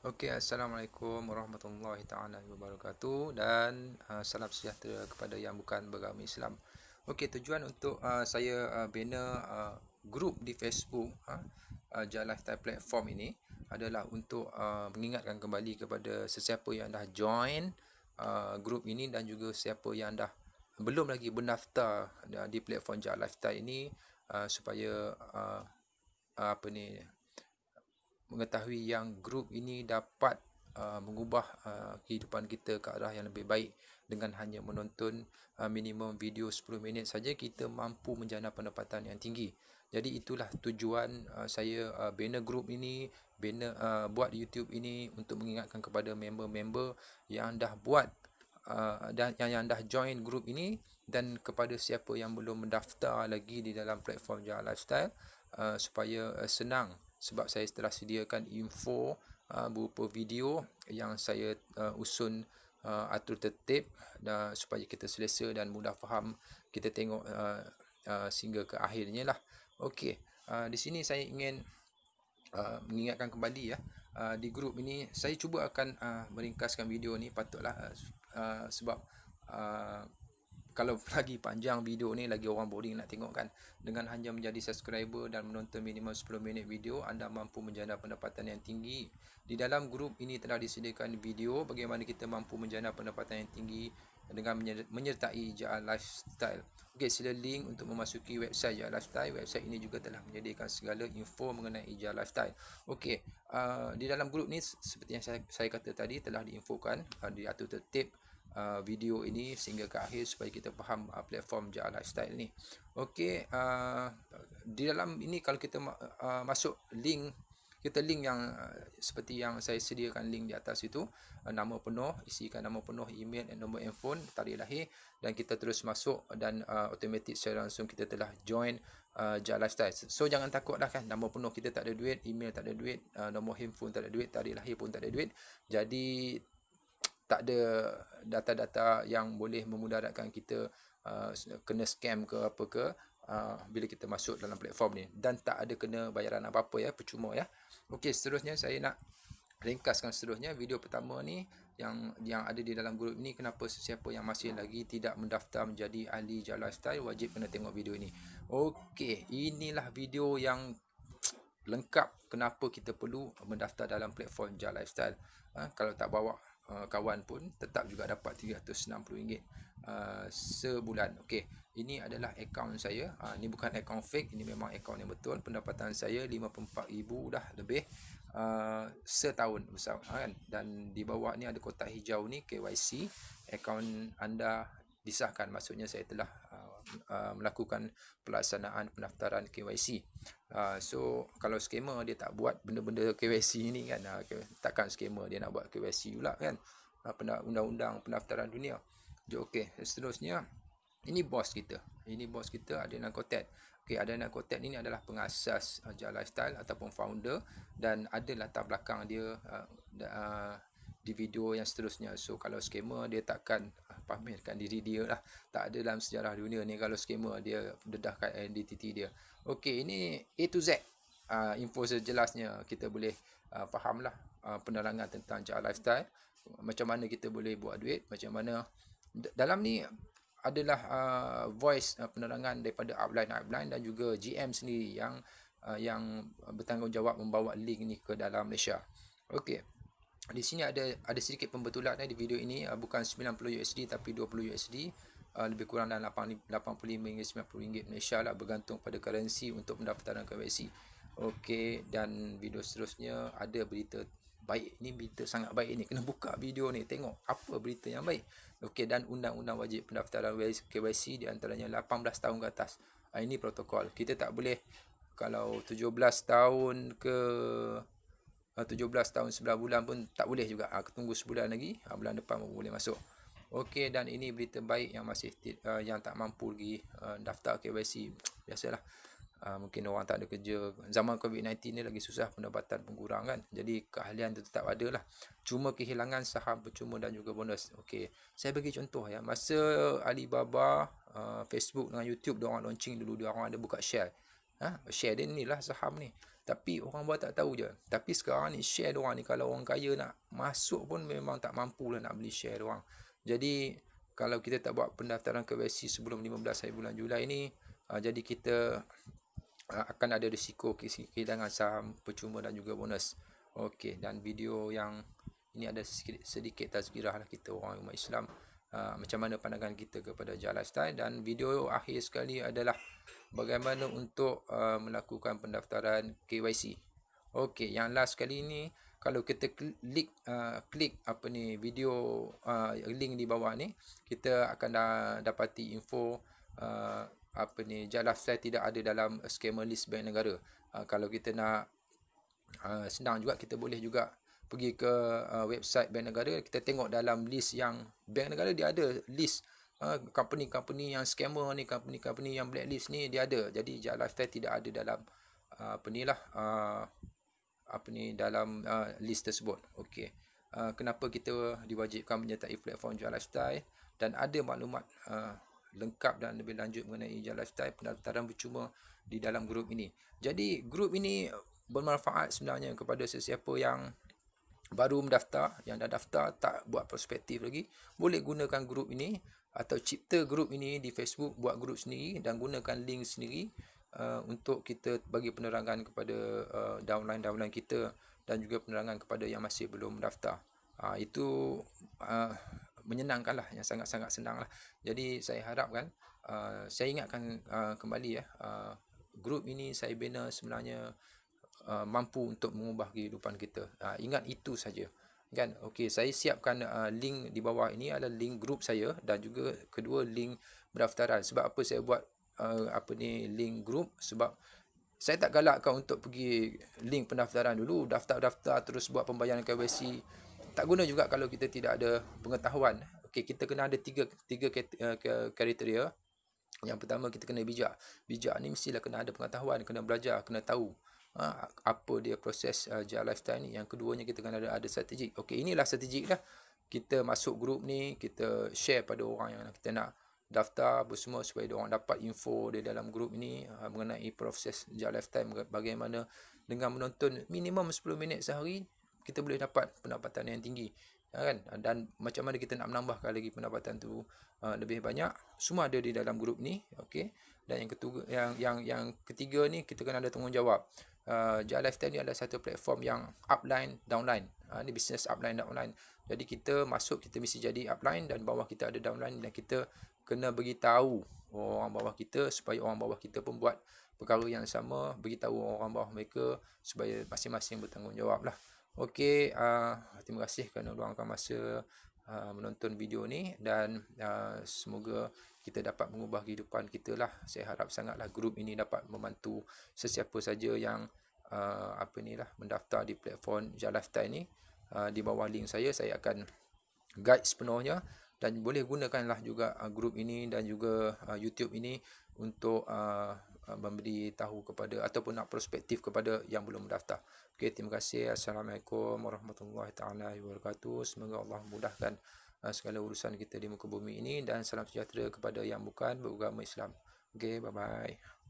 Okey, Assalamualaikum warahmatullahi taala wabarakatuh dan salam sejahtera kepada yang bukan beragama Islam. Okey, tujuan untuk saya bina grup di Facebook Jah Lifestyle platform ini adalah untuk mengingatkan kembali kepada sesiapa yang dah join grup ini dan juga siapa yang dah belum lagi berdaftar di platform Jah Lifestyle ini supaya apa ni mengetahui yang grup ini dapat mengubah kehidupan kita ke arah yang lebih baik dengan hanya menonton minimum video 10 minit saja kita mampu menjana pendapatan yang tinggi. Jadi itulah tujuan saya bina grup ini, buat YouTube ini untuk mengingatkan kepada member-member yang dah buat dan yang dah join grup ini dan kepada siapa yang belum mendaftar lagi di dalam platform Jah Lifestyle supaya senang sebab saya telah sediakan info berupa video yang saya usun atur tertib supaya kita selesa dan mudah faham kita tengok sehingga ke akhirnya lah. Okey, di sini saya ingin mengingatkan kembali di grup ini saya cuba akan meringkaskan video ni patutlah sebab uh, kalau lagi panjang video ni lagi orang boring nak tengok kan. Dengan hanya menjadi subscriber dan menonton minimum 10 minit video, anda mampu menjana pendapatan yang tinggi. Di dalam grup ini telah disediakan video bagaimana kita mampu menjana pendapatan yang tinggi dengan menyertai Jah Lifestyle. Okey, sila link untuk memasuki website Jah Lifestyle. Website ini juga telah menyediakan segala info mengenai Jah Lifestyle. Okey, di dalam grup ni seperti yang saya kata tadi telah diinfokan, diatur tertib video ini sehingga ke akhir supaya kita faham platform Jah Lifestyle ni. Okey, di dalam ini kalau kita masuk link, kita link yang seperti yang saya sediakan link di atas itu, nama penuh, isikan nama penuh, email dan nombor handphone, tarikh lahir dan kita terus masuk dan automatik secara langsung kita telah join Jah Lifestyle. So jangan takut lah kan, nama penuh kita tak ada duit, email tak ada duit, nombor handphone tak ada duit, tarikh lahir pun tak ada duit. Jadi tak ada data-data yang boleh memudaratkan kita kena scam ke apa ke bila kita masuk dalam platform ni, dan tak ada kena bayaran apa-apa ya, percuma ya. Okey, seterusnya saya nak ringkaskan seterusnya video pertama ni yang ada di dalam grup ni. Kenapa sesiapa yang masih lagi tidak mendaftar menjadi ahli Jah Lifestyle wajib kena tengok video ini. Okey, inilah video yang lengkap kenapa kita perlu mendaftar dalam platform Jah Lifestyle. Kalau tak bawa kawan pun tetap juga dapat RM360 sebulan. Okey, ini adalah akaun saya. Ini bukan akaun fake, ini memang akaun yang betul. Pendapatan saya 54,000 dah lebih setahun bersama kan. Dan di bawah ni ada kotak hijau ni KYC, akaun anda disahkan, maksudnya saya telah melakukan pelaksanaan pendaftaran KYC. So kalau scammer dia tak buat benda-benda KYC ni kan, takkan scammer dia nak buat KYC pula kan, undang-undang pendaftaran dunia. Okey, seterusnya ini bos kita. Ini bos kita, Adnan Kotet. Okey, Adnan Kotet ini adalah pengasas Jah Lifestyle ataupun founder dan ada latar belakang dia di video yang seterusnya. So kalau scammer dia takkan pamerkan diri dia lah. Tak ada dalam sejarah dunia ni kalau scammer dia dedahkan identiti dia. Okey, ini A to Z. Info sejelasnya kita boleh fahamlah penerangan tentang Jah Lifestyle. Macam mana kita boleh buat duit, macam mana dalam ni adalah voice penerangan daripada upline dan juga GM sendiri yang bertanggungjawab membawa link ni ke dalam Malaysia. Okey. Di sini ada sedikit pembetulan di video ini, bukan $90 tapi $20, lebih kurang dalam RM85 hingga RM90 Malaysia lah, bergantung pada currency untuk pendaftaran KYC. Okey, dan video seterusnya ada berita baik. Ini berita sangat baik ni. Kena buka video ni, tengok apa berita yang baik. Okey, dan undang-undang wajib pendaftaran KYC di antaranya 18 tahun ke atas. Ini protokol. Kita tak boleh kalau 17 tahun ke 17 tahun 9 bulan pun tak boleh juga. Tunggu sebulan lagi, bulan depan boleh masuk. Okey, dan ini berita baik yang masih yang tak mampu lagi daftar KYC. Biasalah, mungkin orang tak ada kerja. Zaman COVID-19 ni lagi susah, pendapatan pun kurang kan. Jadi keahlian tu tetap ada lah. Cuma kehilangan saham percuma dan juga bonus. Okey, saya bagi contoh ya. Masa Alibaba, Facebook dengan YouTube diorang launching dulu, diorang ada buka share. Share dia ni lah saham ni. Tapi orang bawah tak tahu je. Tapi sekarang ni share diorang ni, kalau orang kaya nak masuk pun memang tak mampu lah nak beli share diorang. Jadi kalau kita tak buat pendaftaran KYC sebelum 15 hari bulan Julai ni, jadi kita akan ada risiko kehilangan saham percuma dan juga bonus. Okey, dan video yang ini ada sedikit tazkirah lah kita orang umat Islam, macam mana pandangan kita kepada Jah Lifestyle, dan video akhir sekali adalah bagaimana untuk melakukan pendaftaran KYC. Okey, yang last kali ni, kalau kita klik apa ni video link di bawah ni, kita akan dapati info apa ni, Jah Lifestyle tidak ada dalam scammer list bank negara. Kalau kita nak senang juga, kita boleh juga pergi ke website bank negara, kita tengok dalam list yang bank negara dia ada list company-company yang scammer ni, company-company yang blacklist ni dia ada. Jadi Jah Lifestyle tidak ada dalam apa ni lah apa ni, dalam list tersebut. Okey. Kenapa kita diwajibkan menyertai platform Jah Lifestyle, dan ada maklumat lengkap dan lebih lanjut mengenai Jah Lifestyle, pendaftaran percuma di dalam grup ini. Jadi grup ini bermanfaat sebenarnya kepada sesiapa yang baru mendaftar, yang dah daftar tak buat prospektif lagi, boleh gunakan grup ini atau cipta grup ini di Facebook, buat grup sendiri dan gunakan link sendiri untuk kita bagi penerangan kepada downline-downline kita, dan juga penerangan kepada yang masih belum mendaftar. Itu menyenangkan lah, yang sangat-sangat senang lah. Jadi saya harapkan, saya ingatkan kembali grup ini saya bina sebenarnya mampu untuk mengubah kehidupan kita. Ingat itu saja, kan? Okey, saya siapkan link di bawah ini adalah link grup saya, dan juga kedua link pendaftaran. Sebab apa saya buat apa ni link grup? Sebab saya tak galakkan untuk pergi link pendaftaran dulu, daftar-daftar terus buat pembayaran KYC. Tak guna juga kalau kita tidak ada pengetahuan. Okey, kita kena ada tiga kriteria. Yang pertama, kita kena bijak. Bijak ni mestilah kena ada pengetahuan, kena belajar, kena tahu apa dia proses Jah Lifestyle ni. Yang keduanya, kita kena ada strategik. Okey, inilah strategik dah. Kita masuk grup ni, kita share pada orang yang kita nak daftar semua, supaya orang dapat info di dalam grup ini mengenai proses Jah Lifestyle, bagaimana dengan menonton minimum 10 minit sehari kita boleh dapat pendapatan yang tinggi, kan? Dan macam mana kita nak menambahkan lagi pendapatan tu lebih banyak, semua ada di dalam grup ni. Okey. Dan yang ketiga ni, kita kena ada tanggungjawab. Jah Lifestyle ni adalah satu platform yang upline, downline. Ni bisnes upline, downline. Jadi kita masuk, kita mesti jadi upline, dan bawah kita ada downline, dan kita kena beritahu orang bawah kita, supaya orang bawah kita pun buat perkara yang sama, beritahu orang bawah mereka, supaya masing-masing bertanggungjawab lah. Okey, terima kasih kerana luangkan masa menonton video ni, dan semoga kita dapat mengubah kehidupan kita lah. Saya harap sangatlah grup ini dapat membantu sesiapa saja yang apa ni lah, mendaftar di platform Jah Lifestyle ni. Di bawah link saya akan guide sepenuhnya, dan boleh gunakanlah juga grup ini dan juga YouTube ini untuk memberi tahu kepada ataupun nak prospektif kepada yang belum mendaftar. Okey, terima kasih. Assalamualaikum warahmatullahi taala wabarakatuh. Semoga Allah mudahkan segala urusan kita di muka bumi ini, dan salam sejahtera kepada yang bukan beragama Islam. Okey, bye bye.